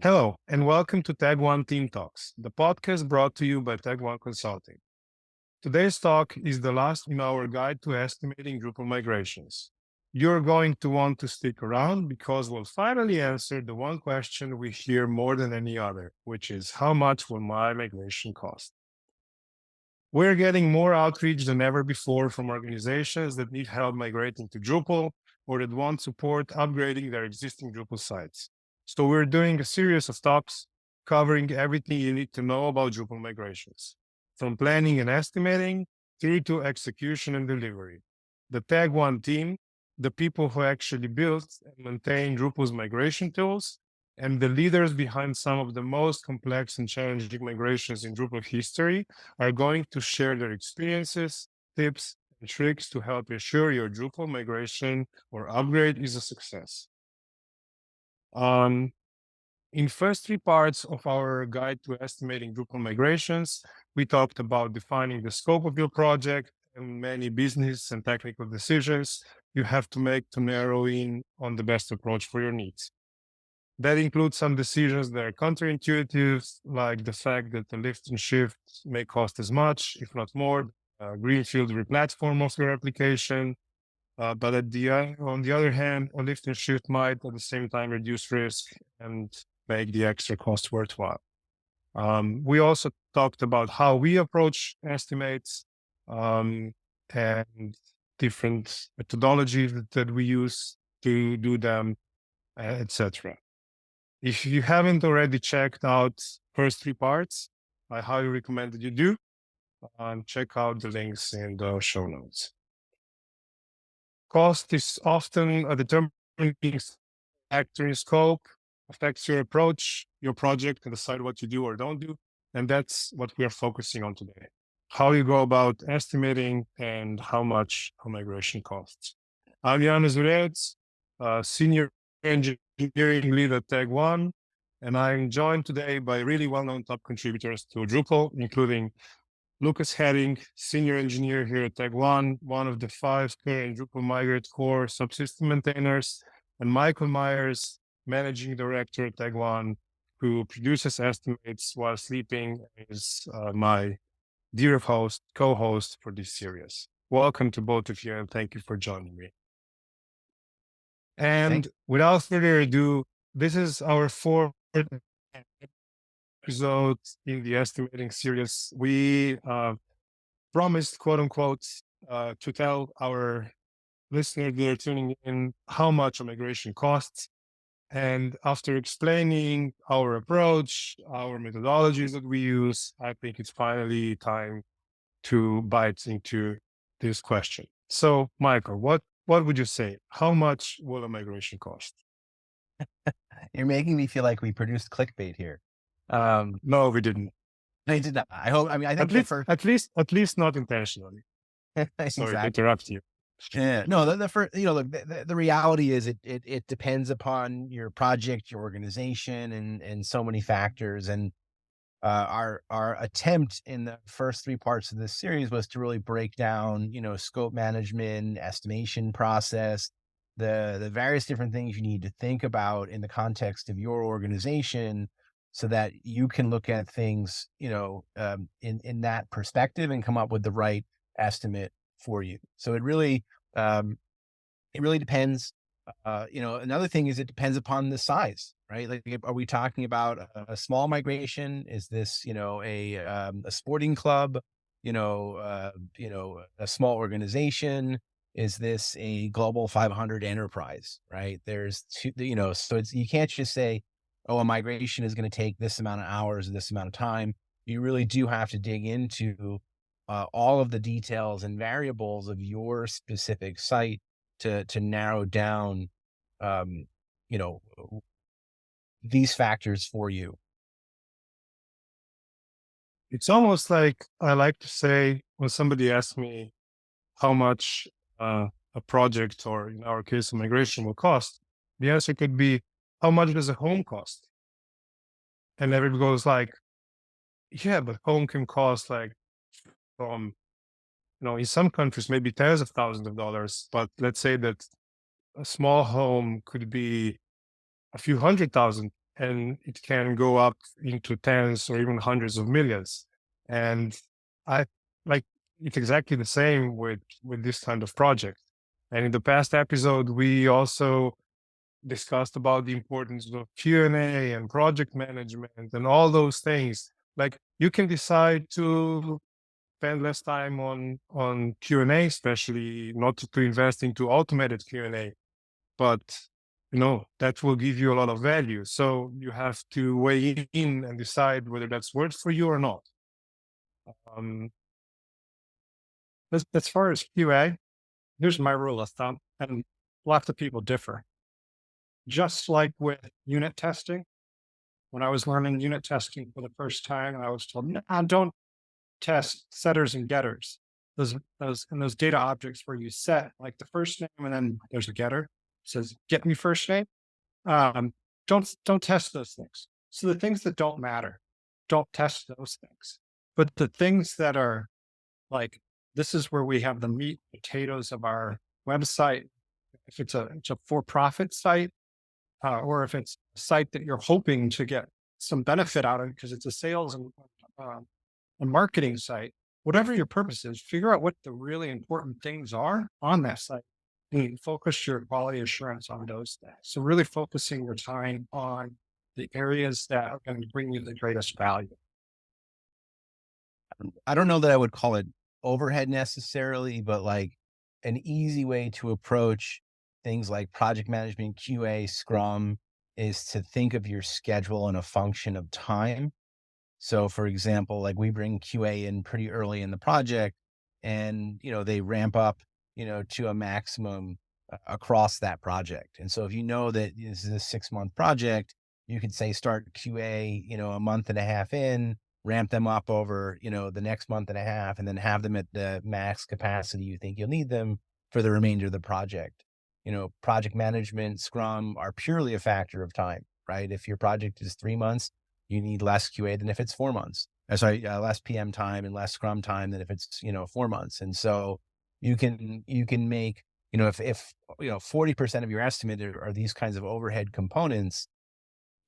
Hello, and welcome to Tag1 Team Talks, the podcast brought to you by Tag1 Consulting. Today's talk is the last in our guide to estimating Drupal migrations. You're going to want to stick around because we'll finally answer the one question we hear more than any other, which is how much will my migration cost? We're getting more outreach than ever before from organizations that need help migrating to Drupal or that want support upgrading their existing Drupal sites. So we're doing a series of talks covering everything you need to know about Drupal migrations, from planning and estimating through to execution and delivery. The Tag1 team, the people who actually build and maintain Drupal's migration tools, and the leaders behind some of the most complex and challenging migrations in Drupal history are going to share their experiences, tips, and tricks to help ensure your Drupal migration or upgrade is a success. In first three parts of our guide to estimating Drupal migrations, we talked about defining the scope of your project and many business and technical decisions you have to make to narrow in on the best approach for your needs. That includes some decisions that are counterintuitive, like the fact that the lift and shift may cost as much, if not more, greenfield replatform of your application. But on the other hand, a lift and shift might at the same time reduce risk and make the extra cost worthwhile. We also talked about how we approach estimates and different methodologies that we use to do them, etc. If you haven't already checked out first three parts, I highly recommend that you do, and check out the links in the show notes. Cost is often a determining factor in scope, affects your approach, your project, and decide what you do or don't do. And that's what we are focusing on today. How you go about estimating and how much a migration costs. I'm Janez Urevc, Senior Engineering Lead at Tag1, and I'm joined today by really well-known top contributors to Drupal, including Lucas Hedding, Senior Engineer here at Tag1, one of the 5 current Drupal Migrate core subsystem maintainers, and Michael Meyers, Managing Director at Tag1, who produces estimates while sleeping, is my dear co-host for this series. Welcome to both of you, and thank you for joining me. And without further ado, this is our 4th episode in the estimating series. We promised, quote unquote, to tell our listeners that are tuning in how much a migration costs. And after explaining our approach, our methodologies that we use, I think it's finally time to bite into this question. So, Michael, what would you say? How much will a migration cost? You're making me feel like we produced clickbait here. No, we didn't. I did not. I hope. I mean, I think at least not intentionally. Sorry to interrupt you. Yeah. No, the first, look, the reality is it depends upon your project, your organization, and so many factors. And our attempt in the first 3 parts of this series was to really break down, scope management, estimation process, the various different things you need to think about in the context of your organization, so that you can look at things, in that perspective and come up with the right estimate for you. So it really depends. Another thing is it depends upon the size, right? Like, are we talking about a small migration? Is this, a sporting club? A small organization? Is this a global 500 enterprise, right? There's two, so you can't just say, oh, a migration is going to take this amount of hours or this amount of time. You really do have to dig into all of the details and variables of your specific site to narrow down, these factors for you. It's almost like I like to say when somebody asks me how much a project, or in our case, a migration, will cost, the answer could be, how much does a home cost? And everybody goes like, yeah, but home can cost like from, in some countries, maybe tens of thousands of dollars. But let's say that a small home could be a few $100,000. and it can go up into tens or even hundreds of millions. And I like it's exactly the same with this kind of project. And in the past episode, we also discussed about the importance of Q&A and project management and all those things. Like you can decide to spend less time on Q&A, especially not to invest into automated Q&A, but that will give you a lot of value. So you have to weigh in and decide whether that's worth for you or not. Um, As far as QA, here's my rule of thumb, and lots of people differ. Just like with unit testing, when I was learning unit testing for the first time, I was told, no, don't test setters and getters. Those data objects where you set like the first name and then there's a getter, it says get me first name. Don't test those things. So the things that don't matter, don't test those things. But the things that are like, this is where we have the meat potatoes of our website. If it's a for-profit site, or if it's a site that you're hoping to get some benefit out of because it's a sales and a marketing site, whatever your purpose is, figure out what the really important things are on that site and focus your quality assurance on those things. So really focusing your time on the areas that are going to bring you the greatest value. I don't know that I would call it overhead necessarily, but like an easy way to approach things like project management, QA, Scrum is to think of your schedule in a function of time. So for example, like we bring QA in pretty early in the project and, they ramp up, to a maximum across that project. And so if you know that this is a 6-month project, you could say start QA, a month and a half in, ramp them up over, the next month and a half, and then have them at the max capacity you think you'll need them for the remainder of the project. Project management, Scrum are purely a factor of time, right? If your project is 3 months, you need less QA than if it's 4 months. Less PM time and less Scrum time than if it's, 4 months. And so you can make, if 40% of your estimate are these kinds of overhead components,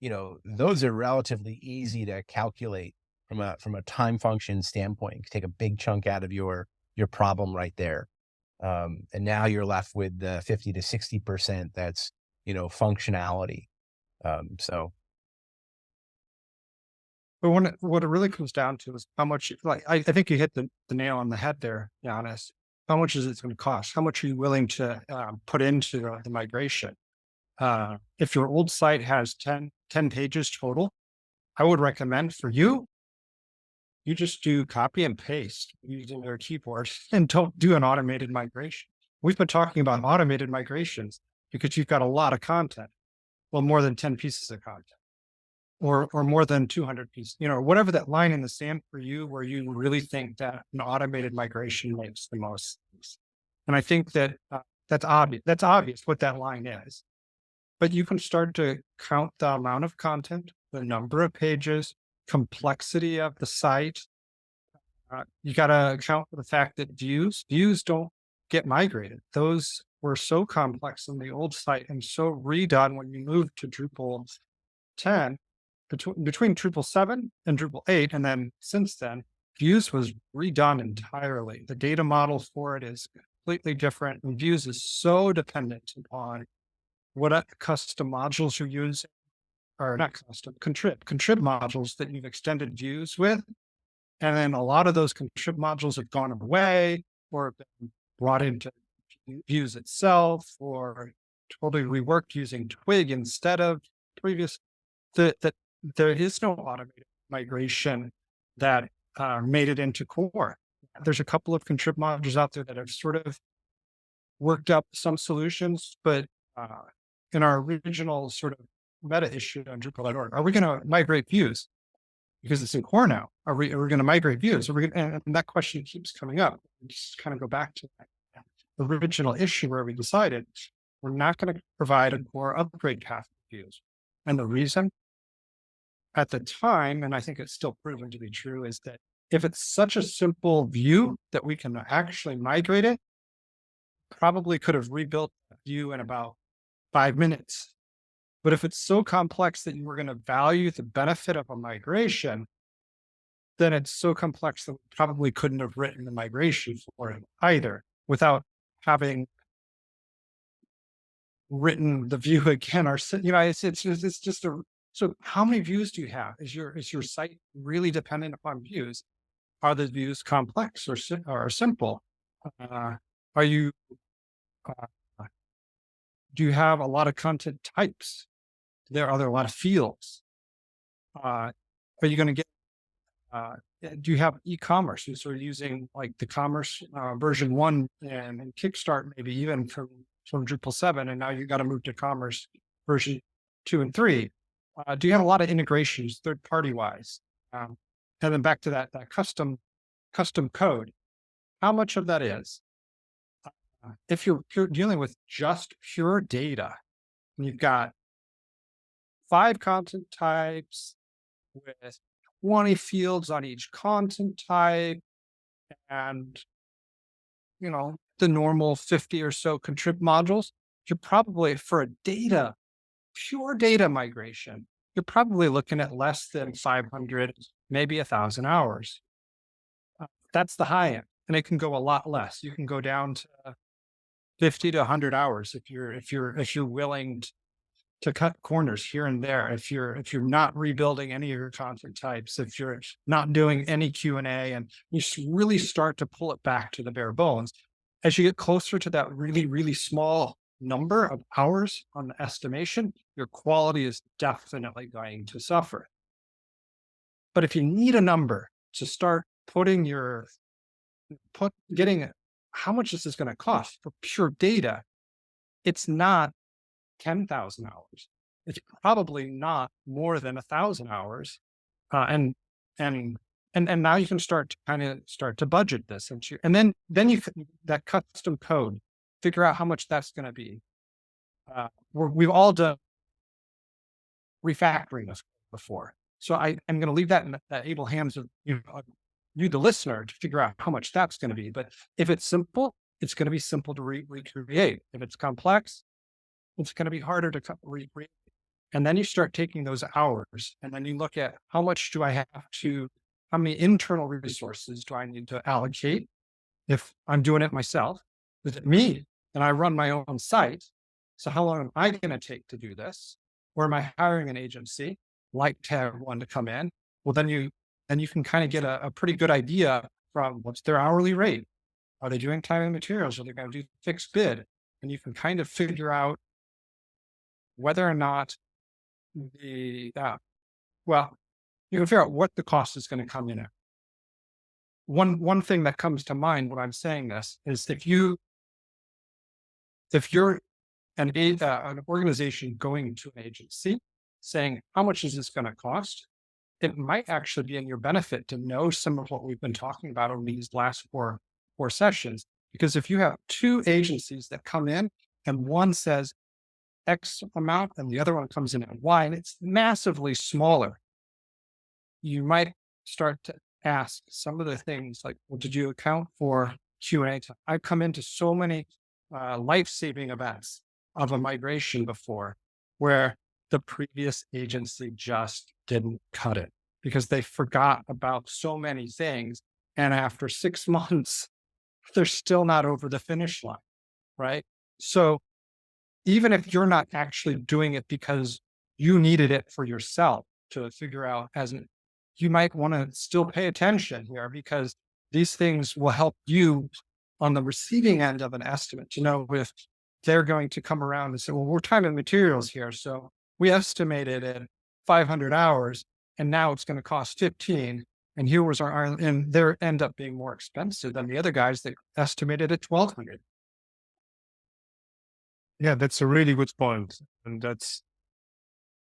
those are relatively easy to calculate from a time function standpoint. You can take a big chunk out of your problem right there. And now you're left with the 50 to 60% that's, functionality. But what it really comes down to is how much, like, I think you hit the nail on the head there, Janez. How much is it going to cost? How much are you willing to put into the migration? If your old site has 10 pages total, I would recommend for you just do copy and paste using your keyboard and don't do an automated migration. We've been talking about automated migrations because you've got a lot of content. Well, more than 10 pieces of content. Or more than 200 pieces, whatever that line in the sand for you, where you really think that an automated migration makes the most sense. And I think that that's obvious. That's obvious what that line is. But you can start to count the amount of content, the number of pages, complexity of the site. You got to account for the fact that views don't get migrated. Those were so complex in the old site and so redone when you move to Drupal 10. Between Drupal 7 and Drupal 8, and then since then, Views was redone entirely. The data model for it is completely different, and Views is so dependent upon what custom modules you're using, or not custom, contrib modules that you've extended Views with. And then a lot of those contrib modules have gone away or been brought into Views itself, or totally reworked using Twig instead of previous. That there is no automated migration that made it into core. There's a couple of contrib modules out there that have sort of worked up some solutions, but in our original sort of meta issue on Drupal.org, are we going to migrate views? Because it's in core now. Are we going to migrate views? And that question keeps coming up. We just kind of go back to the original issue where we decided we're not going to provide a core upgrade path for views. And the reason at the time, and I think it's still proven to be true, is that if it's such a simple view that we can actually migrate it, probably could have rebuilt a view in about 5 minutes. But if it's so complex that you were going to value the benefit of a migration, then it's so complex that we probably couldn't have written the migration for it either without having written the view again. Or it's just a. So how many views do you have? Is your site really dependent upon views? Are the views complex or simple? Are you do you have a lot of content types? Are there a lot of fields? Are you going to get? Do you have e-commerce? You're sort of using like the commerce version 1 and Kickstart, maybe even from Drupal 7, and now you got to move to commerce version 2 and 3. Do you have a lot of integrations, third-party wise? And then back to that custom code. How much of that is? If you're dealing with just pure data, and you've got 5 content types with 20 fields on each content type, and the normal 50 or so contrib modules, you're probably, for a pure data migration, you're probably looking at less than 500, maybe 1,000 hours. That's the high end, and it can go a lot less. You can go down to 50 to 100 hours if you're willing to cut corners here and there. If you're not rebuilding any of your content types, if you're not doing any Q&A, and you really start to pull it back to the bare bones, as you get closer to that really, really small number of hours on the estimation, your quality is definitely going to suffer. But if you need a number to start getting how much is this going to cost for pure data, it's not 10,000 hours. It's probably not more than 1,000 hours. And now you can start to budget this, and then you can, that custom code, figure out how much that's going to be. We've all done refactoring this before, so I'm going to leave that in the able hands of you, the listener, to figure out how much that's going to be. But if it's simple, it's going to be simple to recreate. If it's complex, it's going to be harder to recreate. And then you start taking those hours, and then you look at how many internal resources do I need to allocate if I'm doing it myself? Is it me? And I run my own site. So how long am I going to take to do this? Or am I hiring an agency like Tag1 to come in? Well, then you can kind of get a pretty good idea from what's their hourly rate. Are they doing time and materials? Are they going to do fixed bid? And you can kind of figure out whether or not you can figure out what the cost is going to come in at. One thing that comes to mind when I'm saying this is if you're an organization going to an agency saying, how much is this going to cost? It might actually be in your benefit to know some of what we've been talking about over these last four sessions. Because if you have 2 agencies that come in and one says X amount and the other one comes in at Y, and it's massively smaller, you might start to ask some of the things like, well, did you account for Q&A? I've come into so many life-saving events of a migration before where the previous agency just didn't cut it because they forgot about so many things. And after 6 months, they're still not over the finish line, right? So even if you're not actually doing it because you needed it for yourself to figure out you might want to still pay attention here, because these things will help you on the receiving end of an estimate to know if they're going to come around and say, well, we're time and materials here. So we estimated at 500 hours and now it's going to cost 15. And here was and they end up being more expensive than the other guys that estimated at 1,200. Yeah, that's a really good point. And that's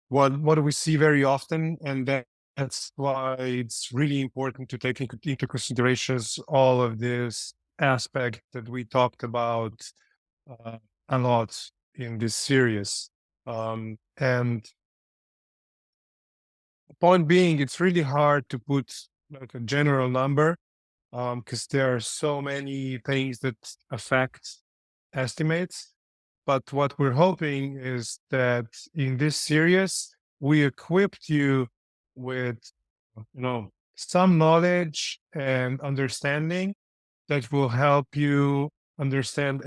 what do we see very often. And that's why it's really important to take into considerations all of this aspect that we talked about a lot in this series. And the point being, it's really hard to put like a general number because there are so many things that affect estimates. But what we're hoping is that in this series, we equipped you with, some knowledge and understanding that will help you understand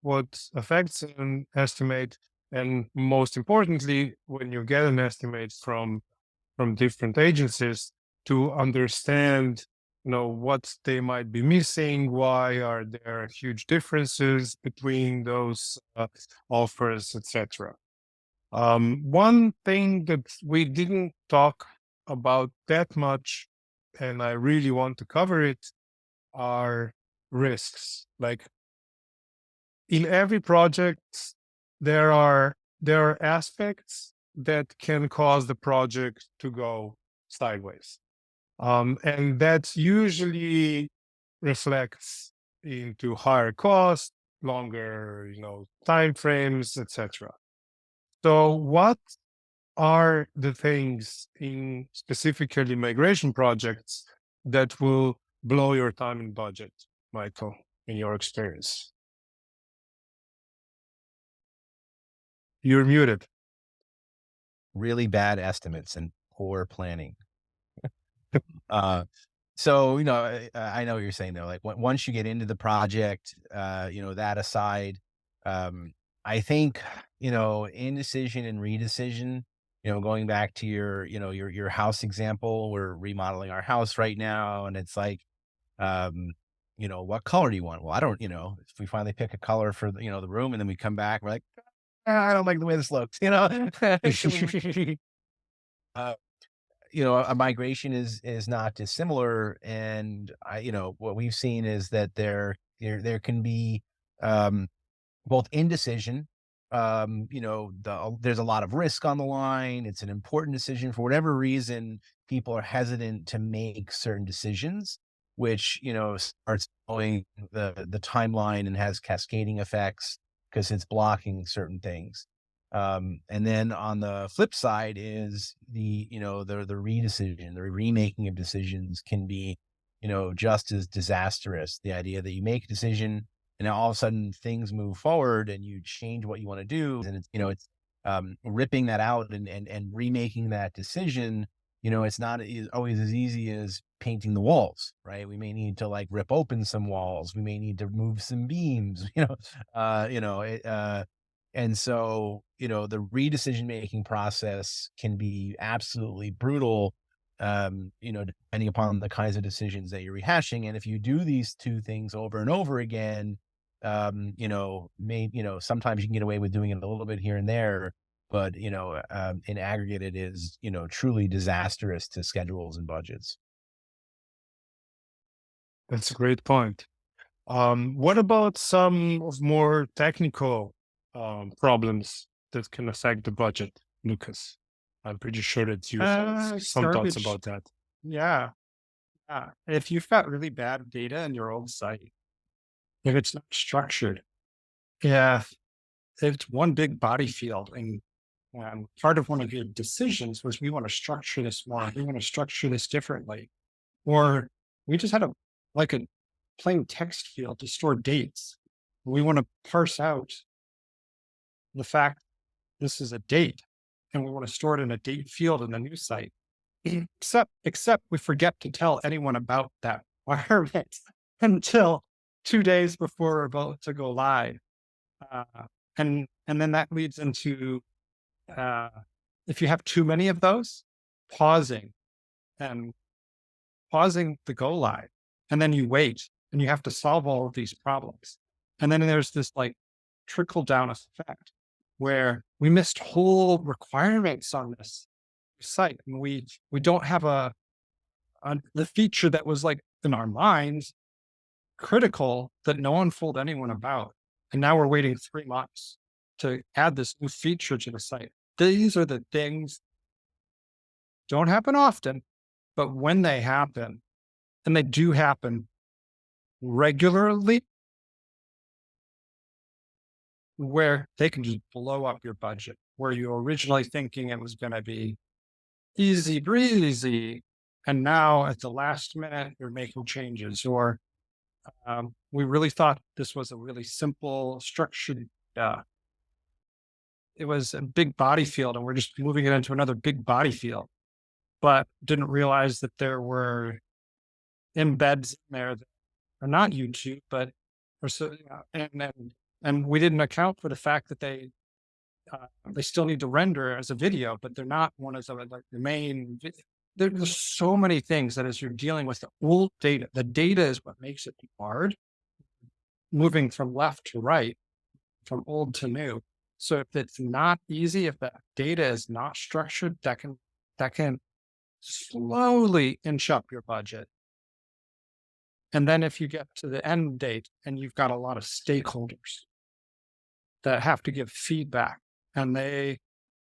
what affects an estimate, and most importantly, when you get an estimate from different agencies, to understand what they might be missing, why are there huge differences between those offers, etc. One thing that we didn't talk about that much, and I really want to cover it, are risks. Like, in every project, there are aspects that can cause the project to go sideways, and that usually reflects into higher cost, longer time frames, etc. So what are the things in specifically migration projects that will blow your time and budget, Michael, in your experience? You're muted. Really bad estimates and poor planning. So, I know what you're saying though, like once you get into the project, that aside, I think, indecision and redecision, going back to your house example, we're remodeling our house right now. And it's like, what color do you want? Well, I don't, if we finally pick a color for the room, and then we come back, we're like, I don't like the way this looks, a migration is not dissimilar. And what we've seen is that there can be, both indecision, there's a lot of risk on the line. It's an important decision. For whatever reason, people are hesitant to make certain decisions, which, starts blowing the timeline and has cascading effects because it's blocking certain things. And then on the flip side is the redecision, the remaking of decisions can be, just as disastrous. The idea that you make a decision and now all of a sudden things move forward and you change what you want to do. And it's ripping that out and remaking that decision. It's not always as easy as painting the walls, right? We may need to like rip open some walls. We may need to move some beams, and so, the redecision making process can be absolutely brutal, depending upon the kinds of decisions that you're rehashing. And if you do these two things over and over again, sometimes you can get away with doing it a little bit here and there, but, in aggregate, it is, truly disastrous to schedules and budgets. That's a great point. What about some of more technical problems that can affect the budget, Lucas? I'm pretty sure that you have some thoughts Garbage. about that. Yeah. Yeah. If you've got really bad data in your old site, if it's not structured, if it's one big body field, and part of one of your decisions was we want to structure this more, we want to structure this differently, or we just had a plain text field to store dates. We want to parse out the fact this is a date, and we want to store it in a date field in the new site. Except we forget to tell anyone about that requirement until 2 days before we're about to go live. And then that leads into, if you have too many of those, pausing the go live, and then you wait and you have to solve all of these problems. And then there's this like trickle down effect where we missed whole requirements on this site, and we don't have the feature that was like in our minds critical that no one told anyone about. And now we're waiting 3 months to add this new feature to the site. These are the things don't happen often, but when they happen, and they do happen regularly, where they can just blow up your budget, where you were originally thinking it was going to be easy breezy, and now at the last minute you're making changes, or we really thought this was a really simple structured it was a big body field and we're just moving it into another big body field, but didn't realize that there were embeds in there that are not YouTube, but or so, and we didn't account for the fact that they still need to render as a video, but they're not one of the like the main. There's so many things that as you're dealing with the old data, the data is what makes it hard. Moving from left to right, from old to new. So if it's not easy, if the data is not structured, that can slowly inch up your budget. And then if you get to the end date and you've got a lot of stakeholders that have to give feedback and they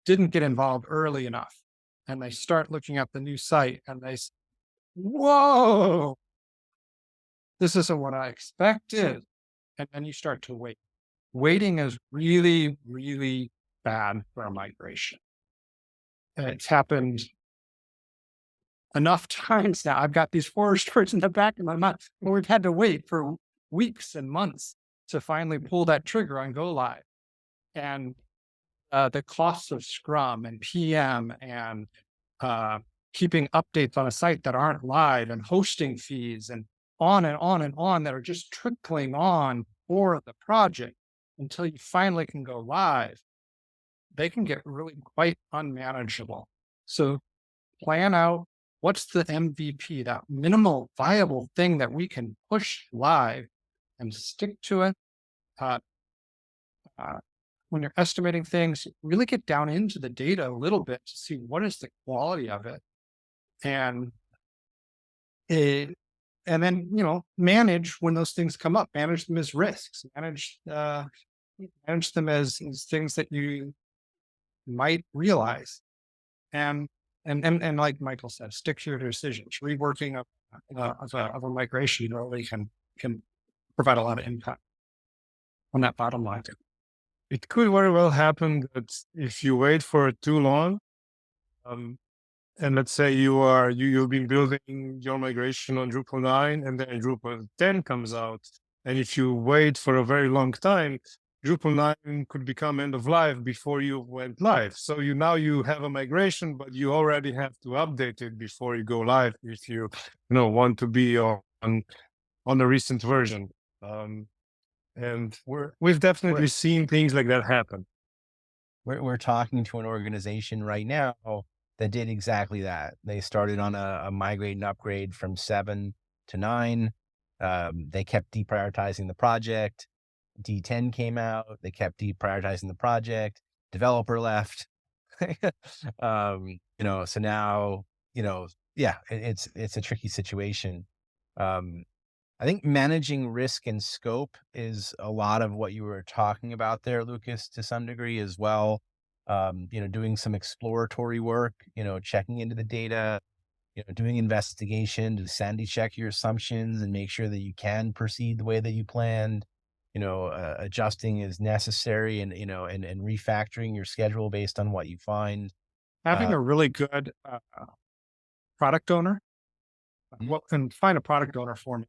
didn't get involved early enough and they start looking at the new site and they say, whoa, this isn't what I expected. And then you start to wait. Waiting is really, really bad for a migration. And it's happened enough times now. I've got these horror stories in the back of my mind where we've had to wait for weeks and months to finally pull that trigger on go live. And the costs of Scrum and PM and keeping updates on a site that aren't live and hosting fees and on and on and on that are just trickling on for the project until you finally can go live, they can get really quite unmanageable. So plan out what's the MVP, that minimal viable thing that we can push live and stick to it. When you're estimating things, really get down into the data a little bit to see what is the quality of it. And then, manage when those things come up, manage them as risks, manage them as things that you might realize. And like Michael said, stick to your decisions. Reworking of a migration really can provide a lot of impact on that bottom line. It could very well happen that if you wait for too long, and let's say you've been building your migration on Drupal 9 and then Drupal 10 comes out, and if you wait for a very long time, Drupal 9 could become end of life before you went live. So now you have a migration, but you already have to update it before you go live if you want to be on a recent version. And we've definitely seen things like that happen. We're talking to an organization right now that did exactly that. They started on a migrate and upgrade from 7 to 9. They kept deprioritizing the project. D10 came out. They kept deprioritizing the project. Developer left. So now, it's a tricky situation. I think managing risk and scope is a lot of what you were talking about there, Lucas, to some degree as well. Doing some exploratory work, checking into the data, doing investigation to sanity check your assumptions and make sure that you can proceed the way that you planned, adjusting as necessary and refactoring your schedule based on what you find. Having a really good product owner, can find a product owner for me.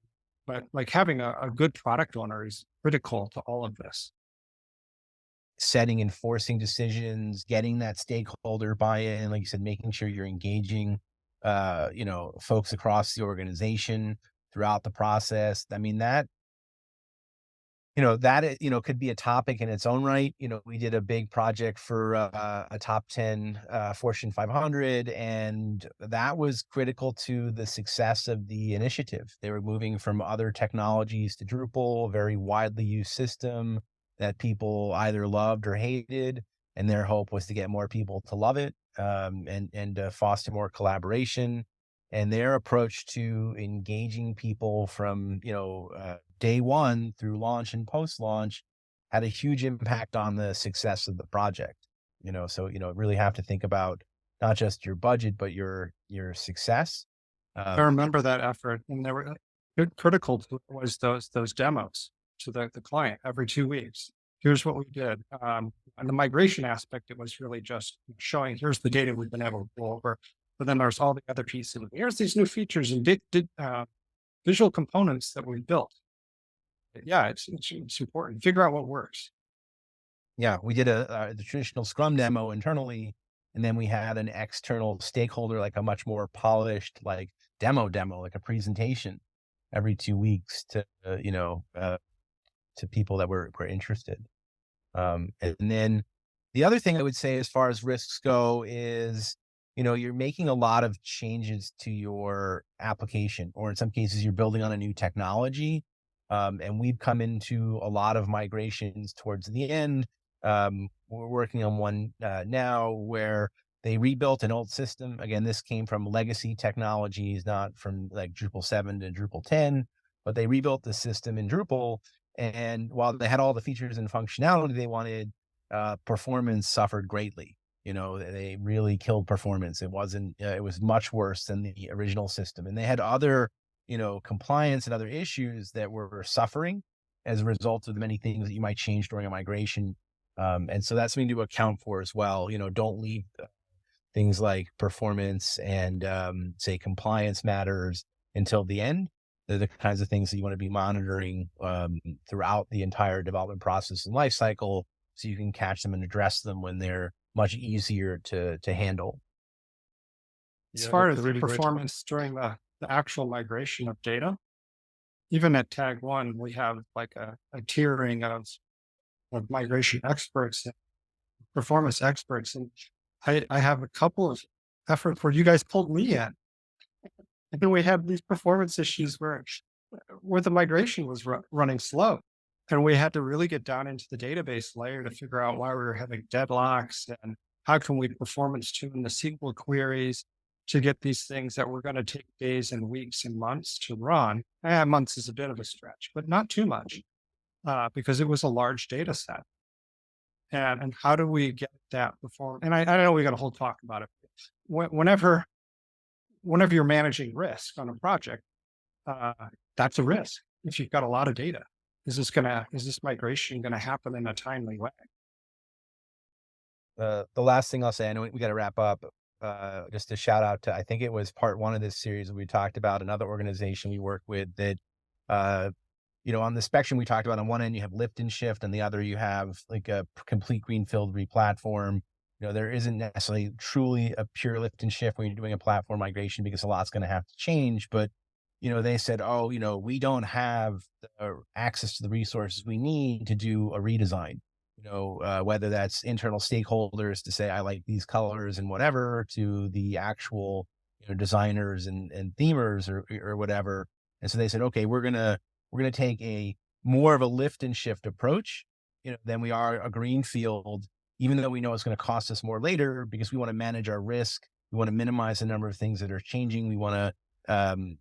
But like having a good product owner is critical to all of this. Setting and forcing decisions, getting that stakeholder buy-in, like you said, making sure you're engaging, folks across the organization throughout the process. I mean, that could be a topic in its own right. We did a big project for a top 10 Fortune 500, and that was critical to the success of the initiative. They were moving from other technologies to Drupal, a very widely used system that people either loved or hated, and their hope was to get more people to love it and foster more collaboration. And their approach to engaging people from day one through launch and post-launch had a huge impact on the success of the project. So really have to think about not just your budget but your success. I remember that effort, and they were critical to was those demos to the client every 2 weeks. Here's what we did. And the migration aspect, it was really just showing here's the data we've been able to go over. But then there's all the other pieces. Here's these new features and visual components that we built. Yeah, it's important. Figure out what works. Yeah, we did the traditional Scrum demo internally, and then we had an external stakeholder, like a much more polished, like demo, like a presentation every 2 weeks to, to people that were interested. And then the other thing I would say as far as risks go is, you're making a lot of changes to your application, or in some cases, you're building on a new technology. And we've come into a lot of migrations towards the end. We're working on one now where they rebuilt an old system. Again, this came from legacy technologies, not from like Drupal 7 to Drupal 10, but they rebuilt the system in Drupal. And while they had all the features and functionality they wanted, performance suffered greatly. They really killed performance. It wasn't, it was much worse than the original system. And they had other, compliance and other issues that were suffering as a result of the many things that you might change during a migration. And so that's something to account for as well. Don't leave things like performance and, say, compliance matters until the end. They're the kinds of things that you want to be monitoring throughout the entire development process and life cycle, so you can catch them and address them when they're much easier to handle. As Yeah, far that's as a really great point. performance during the actual migration of data, even at Tag1, we have like a tiering of migration experts and performance experts. And I have a couple of efforts where you guys pulled me in. And then we had these performance issues where the migration was running slow. And we had to really get down into the database layer to figure out why we were having deadlocks and how can we performance tune the SQL queries to get these things that were going to take days and weeks and months to run. Months is a bit of a stretch, but not too much because it was a large data set. And how do we get that performance? And I know we got a whole talk about it. Whenever you're managing risk on a project, that's a risk. If you've got a lot of data, is this migration going to happen in a timely way? The last thing I'll say, I know we got to wrap up. Just a shout out to, I think it was part 1 of this series, we talked about another organization we work with that, on the spectrum we talked about, on one end you have lift and shift, and the other you have like a complete greenfield replatform. There isn't necessarily truly a pure lift and shift when you're doing a platform migration, because a lot's going to have to change. But, they said, oh, we don't have access to the resources we need to do a redesign. Whether that's internal stakeholders to say, I like these colors and whatever, to the actual, designers and themers or whatever. And so they said, okay, we're going to take a more of a lift and shift approach, than we are a greenfield, even though we know it's going to cost us more later, because we want to manage our risk. We want to minimize the number of things that are changing. We want to,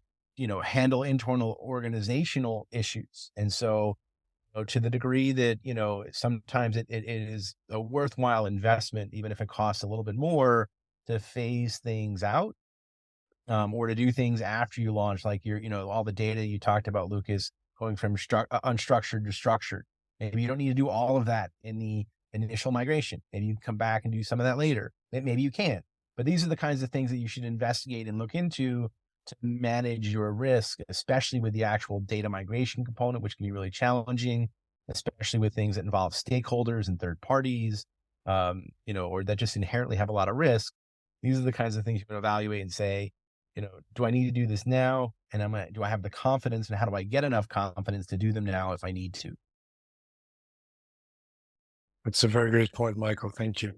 handle internal organizational issues. And so, to the degree that, sometimes it is a worthwhile investment, even if it costs a little bit more, to phase things out, or to do things after you launch, like all the data you talked about, Lucas, going from unstructured to structured. Maybe you don't need to do all of that in the initial migration. Maybe you can come back and do some of that later. Maybe you can. But these are the kinds of things that you should investigate and look into to manage your risk, especially with the actual data migration component, which can be really challenging, especially with things that involve stakeholders and third parties, or that just inherently have a lot of risk. These are the kinds of things you can evaluate and say, do I need to do this now? And do I have the confidence, and how do I get enough confidence to do them now if I need to? That's a very great point, Michael. Thank you.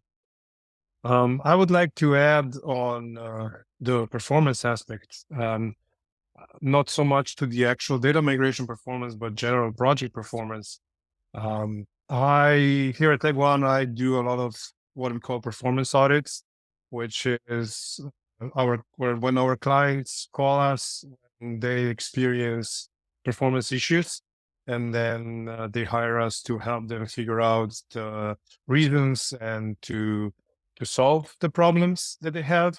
I would like to add on the performance aspect, not so much to the actual data migration performance, but general project performance. Here at Tag1, I do a lot of what we call performance audits, which is when our clients call us, they experience performance issues, and then they hire us to help them figure out the reasons and to solve the problems that they have.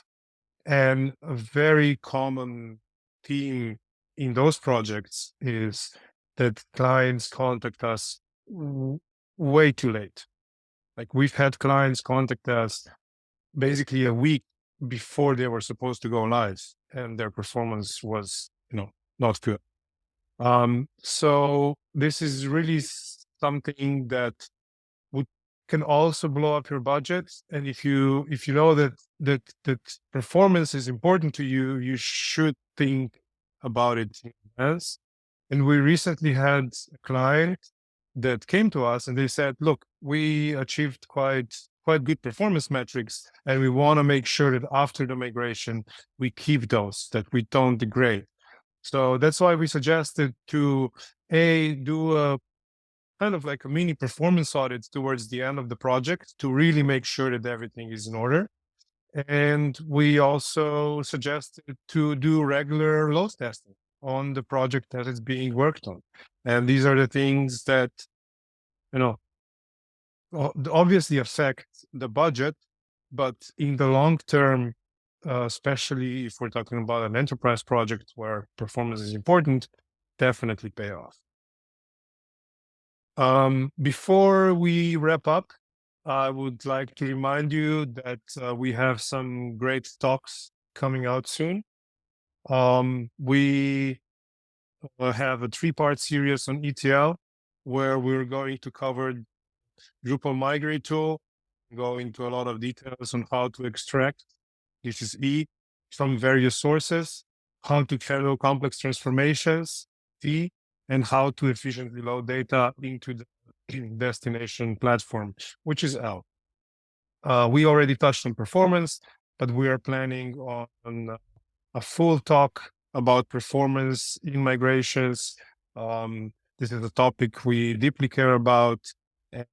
And a very common theme in those projects is that clients contact us way too late. Like, we've had clients contact us basically a week before they were supposed to go live, and their performance was, not good. So this is really something that would can also blow up your budget. And if you know that performance is important to you, you should think about it in advance. And we recently had a client that came to us and they said, look, we achieved quite good performance metrics, and we want to make sure that after the migration, we keep those, that we don't degrade. So that's why we suggested to do a kind of like a mini performance audit towards the end of the project to really make sure that everything is in order. And we also suggested to do regular load testing on the project that is being worked on. And these are the things that, obviously affect the budget, but in the long term, especially if we're talking about an enterprise project where performance is important, definitely pay off. Before we wrap up, I would like to remind you that we have some great talks coming out soon. We have a 3-part series on ETL where we're going to cover Drupal Migrate tool, go into a lot of details on how to extract, this is E, from various sources, how to handle complex transformations, T, and how to efficiently load data into the destination platform, which is L. We already touched on performance, but we are planning on a full talk about performance in migrations. This is a topic we deeply care about.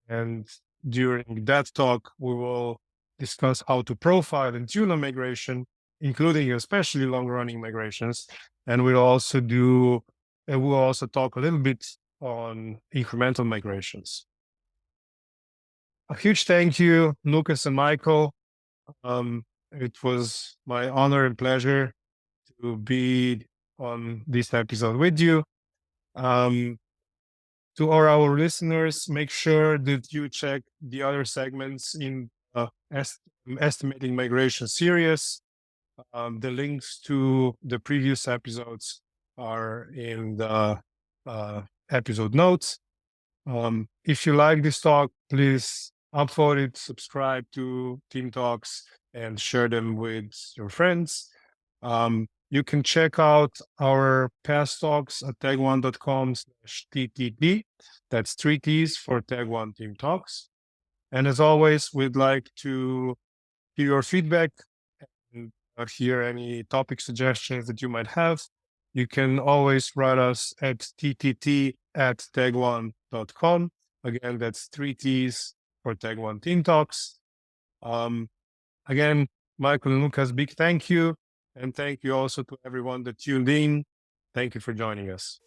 And during that talk, we will discuss how to profile and tune a migration, including especially long-running migrations. And we'll also talk a little bit on incremental migrations. A huge thank you, Lucas and Michael. It was my honor and pleasure to be on this episode with you. To all our listeners, make sure that you check the other segments in Estimating Migration Series. The links to the previous episodes are in the episode notes. If you like this talk, please upvote it, subscribe to TeamTalks, and share them with your friends. You can check out our past talks at tag1.com/TTT. That's 3 T's for Tag1 Team Talks. And as always, we'd like to hear your feedback and hear any topic suggestions that you might have. You can always write us at ttt@tag1.com. Again, that's 3 T's for Tag1 Team Talks. Again, Michael and Lucas, big thank you. And thank you also to everyone that tuned in. Thank you for joining us.